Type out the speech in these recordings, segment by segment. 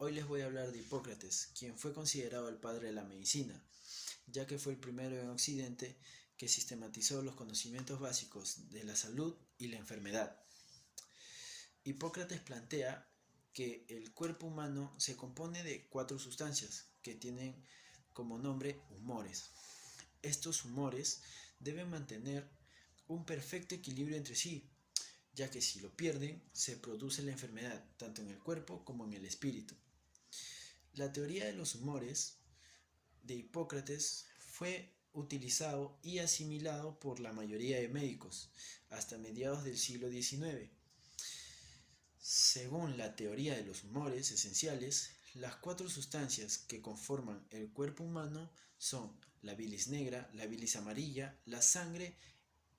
Hoy les voy a hablar de Hipócrates, quien fue considerado el padre de la medicina, ya que fue el primero en Occidente que sistematizó los conocimientos básicos de la salud y la enfermedad. Hipócrates plantea que el cuerpo humano se compone de 4 sustancias que tienen como nombre humores. Estos humores deben mantener un perfecto equilibrio entre sí, ya que si lo pierden se produce la enfermedad tanto en el cuerpo como en el espíritu. La teoría de los humores de Hipócrates fue utilizado y asimilado por la mayoría de médicos hasta mediados del siglo XIX. Según la teoría de los humores esenciales, las 4 sustancias que conforman el cuerpo humano son la bilis negra, la bilis amarilla, la sangre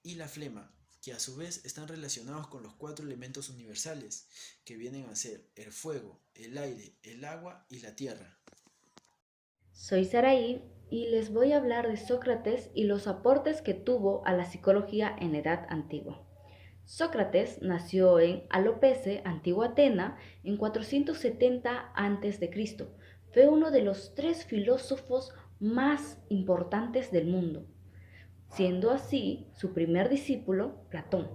y la flema, que a su vez están relacionados con los 4 elementos universales, que vienen a ser el fuego, el aire, el agua y la tierra. Soy Saraí y les voy a hablar de Sócrates y los aportes que tuvo a la psicología en la Edad Antigua. Sócrates nació en Alopece, Antigua Atena, en 470 a.C. Fue uno de los 3 filósofos más importantes del mundo, siendo así su primer discípulo Platón.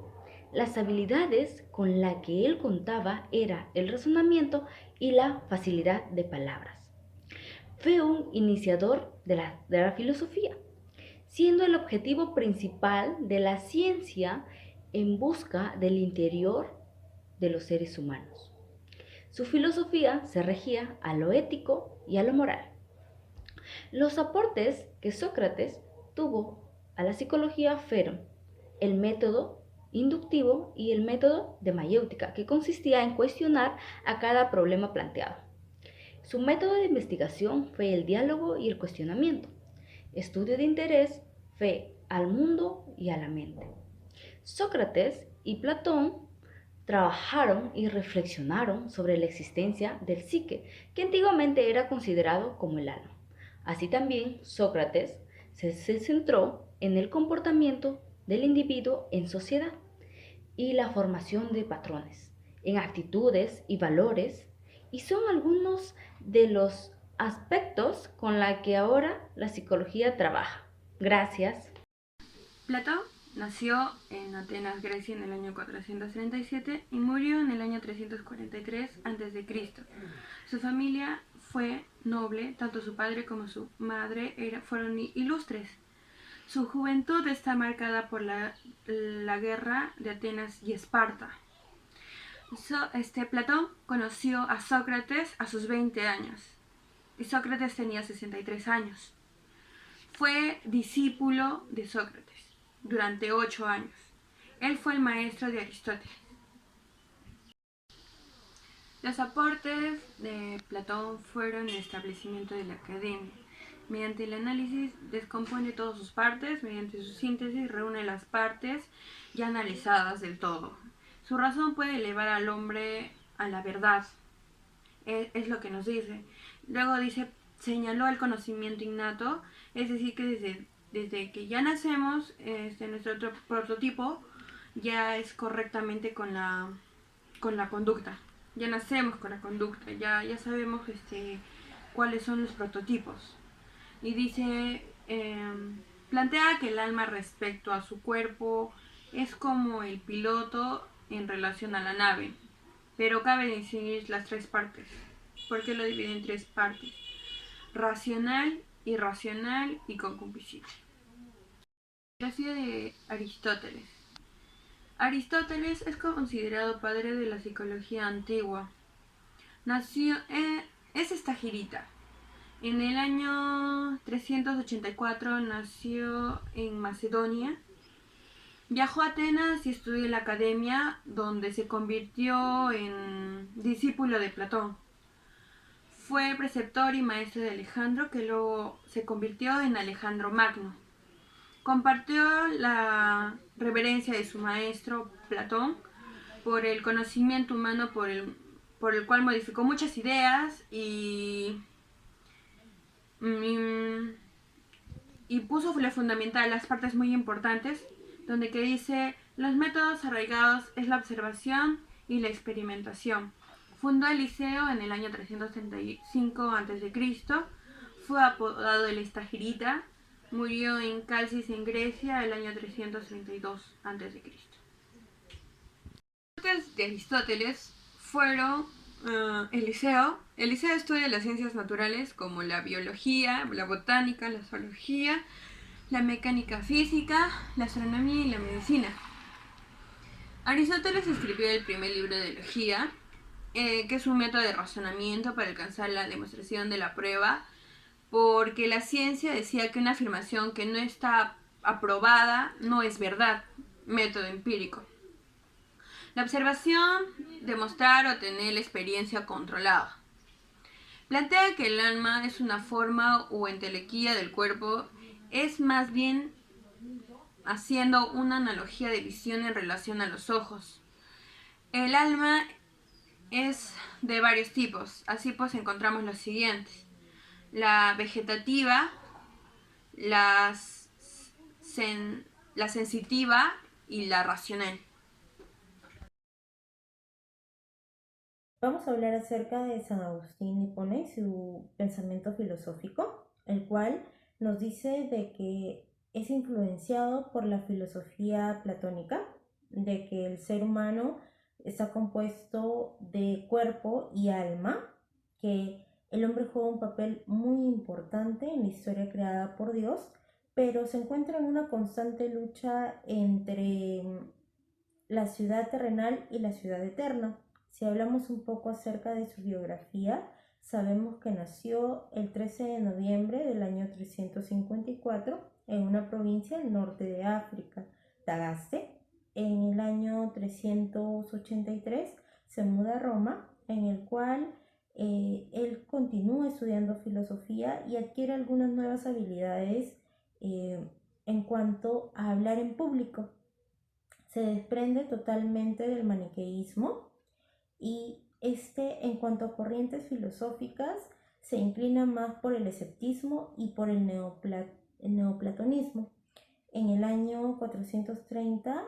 Las habilidades con las que él contaba era el razonamiento y la facilidad de palabras. Fue un iniciador de la filosofía, siendo el objetivo principal de la ciencia en busca del interior de los seres humanos. Su filosofía se regía a lo ético y a lo moral. Los aportes que Sócrates tuvo a la psicología fueron el método inductivo y el método de mayéutica, que consistía en cuestionar a cada problema planteado. Su método de investigación fue el diálogo y el cuestionamiento. Estudio de interés fue al mundo y a la mente. Sócrates y Platón trabajaron y reflexionaron sobre la existencia del psique, que antiguamente era considerado como el alma. Así también Sócrates se centró en el comportamiento del individuo en sociedad y la formación de patrones, en actitudes y valores, y son algunos de los aspectos con los que ahora la psicología trabaja. Gracias. Platón nació en Atenas, Grecia, en el año 437 y murió en el año 343 a.C. Su familia fue noble, tanto su padre como su madre fueron ilustres. Su juventud está marcada por la guerra de Atenas y Esparta. Platón conoció a Sócrates a sus 20 años y Sócrates tenía 63 años. Fue discípulo de Sócrates durante 8 años. Él fue el maestro de Aristóteles. Los aportes de Platón fueron el establecimiento de la academia. Mediante el análisis descompone todas sus partes, mediante su síntesis reúne las partes ya analizadas del todo. Su razón puede elevar al hombre a la verdad, es lo que nos dice. Luego dice, señaló el conocimiento innato, es decir, que desde que ya nacemos, nuestro otro prototipo ya es correctamente con la conducta. Ya nacemos con la conducta, ya sabemos cuáles son los prototipos. Y dice, plantea que el alma respecto a su cuerpo es como el piloto en relación a la nave, pero cabe distinguir las 3 partes. ¿Por qué lo divide en 3 partes? Racional, irracional y concupiscible. Biografía de Aristóteles. Aristóteles es considerado padre de la psicología antigua. Nació es estagirita. En el año 384 nació en Macedonia. Viajó a Atenas y estudió en la academia, donde se convirtió en discípulo de Platón. Fue preceptor y maestro de Alejandro, que luego se convirtió en Alejandro Magno. Compartió la reverencia de su maestro Platón por el conocimiento humano por el cual modificó muchas ideas y y puso lo fundamental, las partes muy importantes, donde que dice, los métodos arraigados es la observación y la experimentación. Fundó el Liceo en el año 335 a.C., fue apodado el Estagirita, murió en Calcis en Grecia el año 332 a.C. Los de Aristóteles fueron Eliseo. Eliseo estudia las ciencias naturales como la biología, la botánica, la zoología, la mecánica física, la astronomía y la medicina. Aristóteles escribió el primer libro de Logía, que es un método de razonamiento para alcanzar la demostración de la prueba, porque la ciencia decía que una afirmación que no está aprobada no es verdad, método empírico. La observación, demostrar o tener la experiencia controlada. Plantea que el alma es una forma o entelequia del cuerpo, es más bien haciendo una analogía de visión en relación a los ojos. El alma es de varios tipos, así pues encontramos los siguientes: la vegetativa, la sensitiva y la racional. Vamos a hablar acerca de San Agustín de Hipona y su pensamiento filosófico, el cual nos dice de que es influenciado por la filosofía platónica, de que el ser humano está compuesto de cuerpo y alma, que el hombre juega un papel muy importante en la historia creada por Dios, pero se encuentra en una constante lucha entre la ciudad terrenal y la ciudad eterna. Si hablamos un poco acerca de su biografía, sabemos que nació el 13 de noviembre del año 354 en una provincia del norte de África, Tagaste. En el año 383 se muda a Roma, en el cual él continúa estudiando filosofía y adquiere algunas nuevas habilidades en cuanto a hablar en público. Se desprende totalmente del maniqueísmo y en cuanto a corrientes filosóficas, se inclina más por el escepticismo y por el neoplatonismo. En el año 430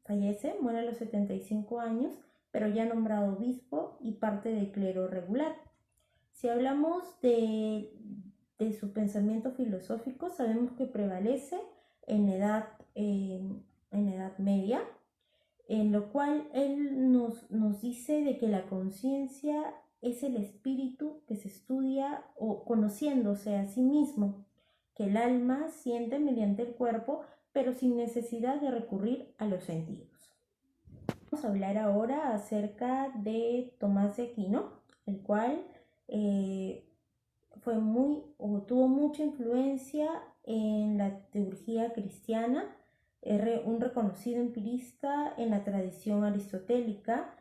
fallece, muere a los 75 años, pero ya nombrado obispo y parte del clero regular. Si hablamos de su pensamiento filosófico, sabemos que prevalece en la edad media, en lo cual él nos dice de que la conciencia es el espíritu que se estudia o conociéndose a sí mismo, que el alma siente mediante el cuerpo, pero sin necesidad de recurrir a los sentidos. Vamos a hablar ahora acerca de Tomás de Aquino, el cual tuvo mucha influencia en la teología cristiana, un reconocido empirista en la tradición aristotélica.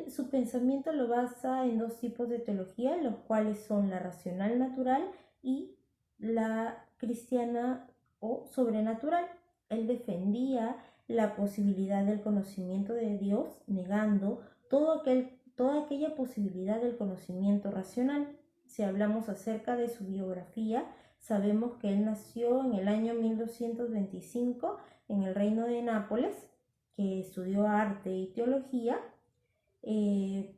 Su pensamiento lo basa en dos tipos de teología, los cuales son la racional natural y la cristiana o sobrenatural. Él defendía la posibilidad del conocimiento de Dios, negando toda aquella posibilidad del conocimiento racional. Si hablamos acerca de su biografía, sabemos que él nació en el año 1225 en el reino de Nápoles, que estudió arte y teología. En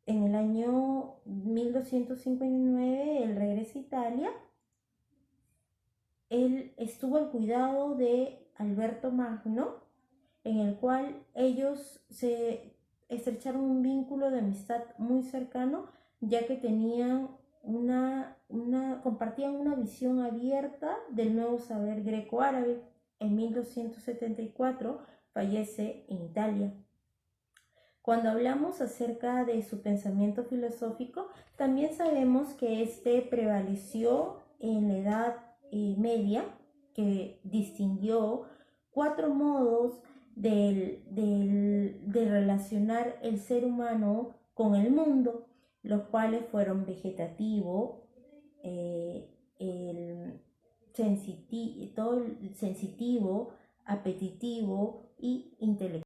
el año 1259 él regresa a Italia. Él estuvo al cuidado de Alberto Magno, en el cual ellos se estrecharon un vínculo de amistad muy cercano, ya que tenían compartían una visión abierta del nuevo saber greco-árabe. En 1274 fallece en Italia. Cuando hablamos acerca de su pensamiento filosófico, también sabemos que este prevaleció en la Edad Media, que distinguió 4 modos de relacionar el ser humano con el mundo, los cuales fueron vegetativo, el sensitivo, apetitivo y intelectual.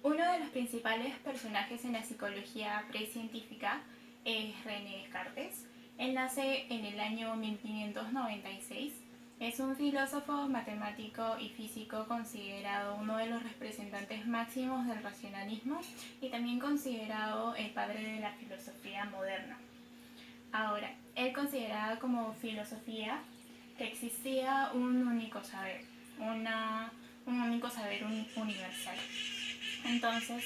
Uno de los principales personajes en la psicología precientífica es René Descartes. Él nace en el año 1596 Es un filósofo, matemático y físico considerado uno de los representantes máximos del racionalismo y también considerado el padre de la filosofía moderna. Ahora, él consideraba como filosofía que existía un único saber, un único saber universal. Entonces,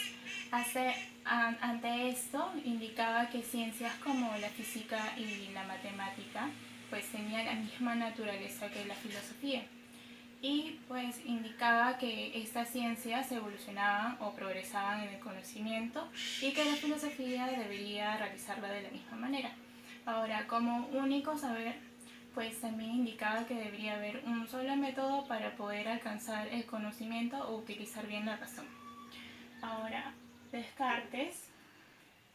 ante esto, indicaba que ciencias como la física y la matemática pues tenían la misma naturaleza que la filosofía. Y pues indicaba que estas ciencias evolucionaban o progresaban en el conocimiento y que la filosofía debería realizarlo de la misma manera. Ahora, como único saber, pues también indicaba que debería haber un solo método para poder alcanzar el conocimiento o utilizar bien la razón. Ahora, Descartes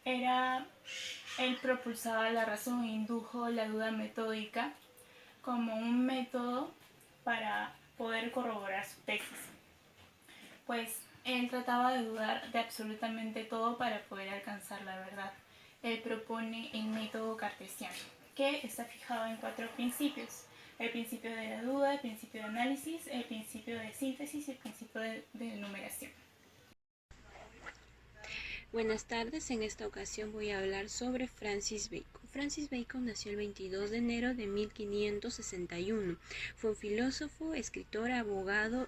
él propulsaba la razón e indujo la duda metódica como un método para poder corroborar su tesis. Pues él trataba de dudar de absolutamente todo para poder alcanzar la verdad. Él propone el método cartesiano, que está fijado en 4 principios: el principio de la duda, el principio de análisis, el principio de síntesis y el principio de enumeración. Buenas tardes, en esta ocasión voy a hablar sobre Francis Bacon. Francis Bacon nació el 22 de enero de 1561. Fue un filósofo, escritor, abogado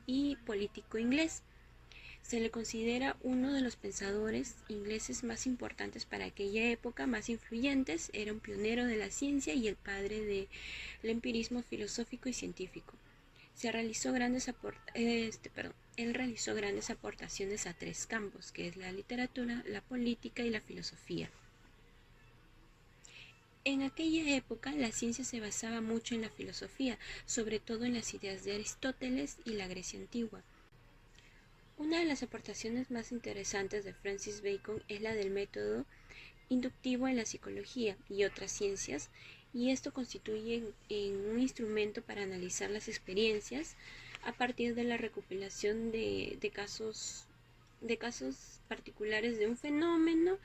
y político inglés. Se le considera uno de los pensadores ingleses más importantes para aquella época, más influyentes. Era un pionero de la ciencia y el padre del empirismo filosófico y científico. Él realizó grandes aportaciones a 3 campos, que es la literatura, la política y la filosofía. En aquella época, la ciencia se basaba mucho en la filosofía, sobre todo en las ideas de Aristóteles y la Grecia antigua. Una de las aportaciones más interesantes de Francis Bacon es la del método inductivo en la psicología y otras ciencias, y esto constituye un instrumento para analizar las experiencias a partir de la recopilación de casos particulares de un fenómeno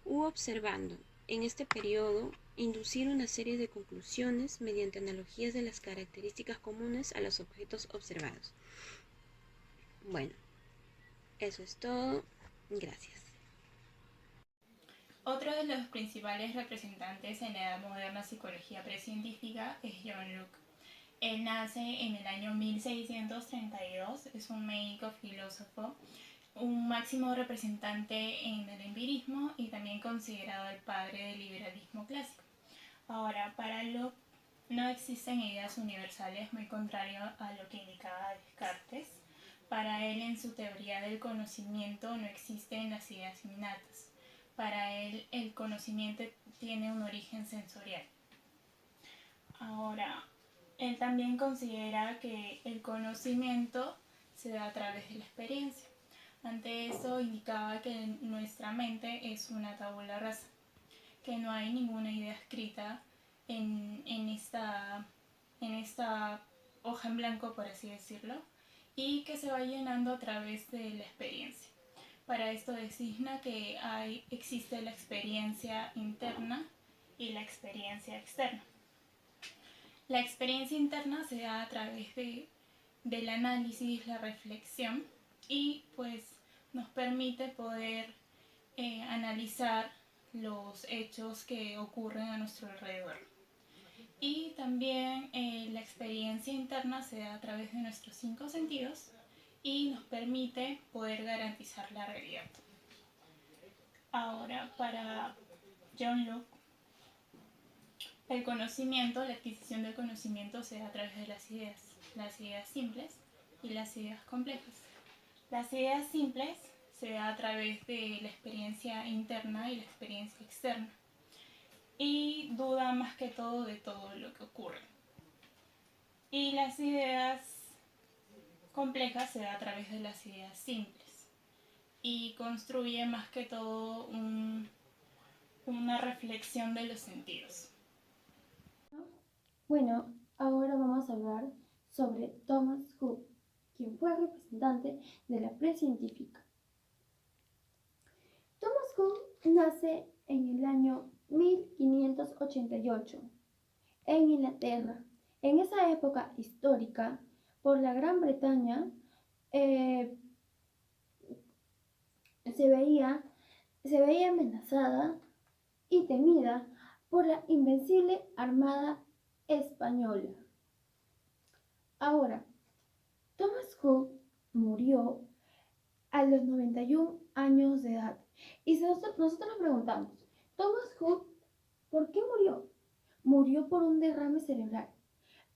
u observando, en este periodo, inducir una serie de conclusiones mediante analogías de las características comunes a los objetos observados. Bueno, eso es todo. Gracias. Otro de los principales representantes en la edad moderna psicología precientífica es John Locke. Él nace en el año 1632, es un médico filósofo, un máximo representante en el empirismo y también considerado el padre del liberalismo clásico. Ahora, para Locke no existen ideas universales, muy contrario a lo que indicaba Descartes. Para él, en su teoría del conocimiento, no existen las ideas innatas. Para él, el conocimiento tiene un origen sensorial. Ahora, él también considera que el conocimiento se da a través de la experiencia. Ante eso, indicaba que nuestra mente es una tabula rasa, que no hay ninguna idea escrita en esta hoja en blanco, por así decirlo, y que se va llenando a través de la experiencia. Para esto designa que existe la experiencia interna y la experiencia externa. La experiencia interna se da a través del análisis, la reflexión, y pues nos permite poder analizar los hechos que ocurren a nuestro alrededor. Y también la experiencia interna se da a través de nuestros 5 sentidos y nos permite poder garantizar la realidad. Ahora, para John Locke, el conocimiento, la adquisición del conocimiento se da a través de las ideas simples y las ideas complejas. Las ideas simples se da a través de la experiencia interna y la experiencia externa, y duda más que todo de todo lo que ocurre. Y las ideas complejas se da a través de las ideas simples y construye más que todo una reflexión de los sentidos. Bueno, ahora vamos a hablar sobre Thomas Hobbes, quien fue representante de la precientífica. Thomas Hobbes nace en el año 1588 en Inglaterra En esa época histórica, por la Gran Bretaña, eh, se veía, se veía amenazada y temida por la invencible Armada Española. Ahora, Thomas Hood murió a los 91 años de edad. Y si nosotros nos preguntamos, Thomas Hood, ¿por qué murió? Murió por un derrame cerebral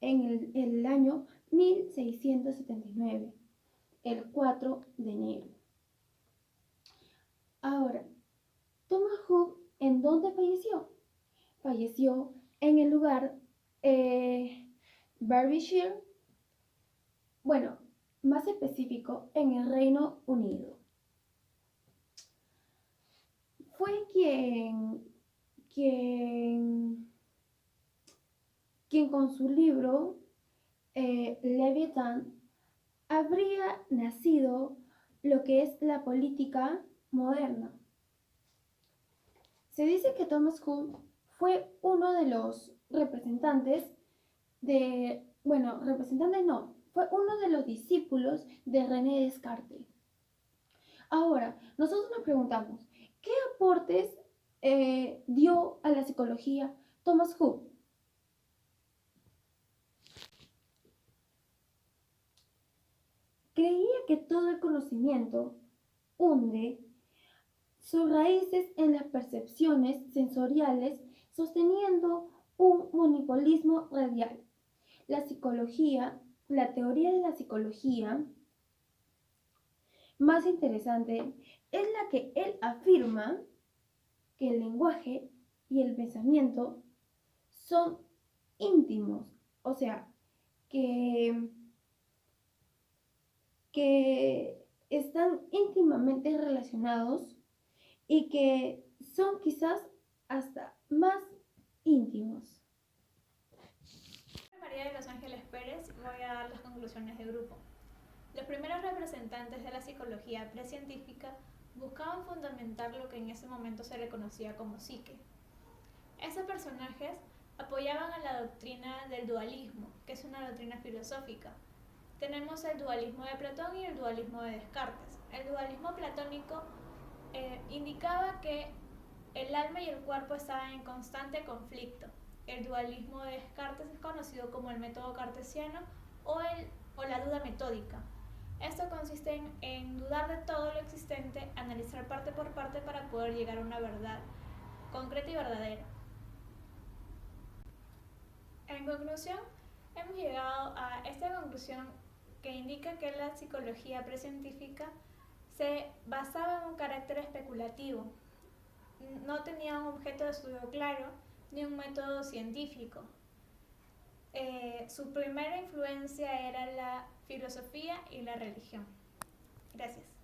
en el año 1679, el 4 de enero. Ahora, Thomas Hood, ¿en dónde falleció? Falleció en el lugar Berkshire, bueno, más específico, en el Reino Unido. Fue quien con su libro Leviatán habría nacido lo que es la política moderna. Se dice que Thomas Hood fue uno de los representantes fue uno de los discípulos de René Descartes. Ahora, nosotros nos preguntamos, ¿qué aportes dio a la psicología Thomas Hood? Creía que todo el conocimiento hunde sus raíces en las percepciones sensoriales, sosteniendo un monopolismo radial. La teoría de la psicología más interesante es la que él afirma que el lenguaje y el pensamiento son íntimos, o sea, que están íntimamente relacionados y que son quizás hasta más íntimos. María de Los Ángeles Pérez, voy a dar las conclusiones de grupo. Los primeros representantes de la psicología precientífica buscaban fundamentar lo que en ese momento se le conocía como psique. Estos personajes apoyaban a la doctrina del dualismo, que es una doctrina filosófica. Tenemos el dualismo de Platón y el dualismo de Descartes. El dualismo platónico indicaba que el alma y el cuerpo estaban en constante conflicto. El dualismo de Descartes es conocido como el método cartesiano o la duda metódica. Esto consiste en dudar de todo lo existente, analizar parte por parte para poder llegar a una verdad concreta y verdadera. En conclusión, hemos llegado a esta conclusión que indica que la psicología precientífica se basaba en un carácter especulativo. No tenía un objeto de estudio claro ni un método científico. Su primera influencia era la filosofía y la religión. Gracias.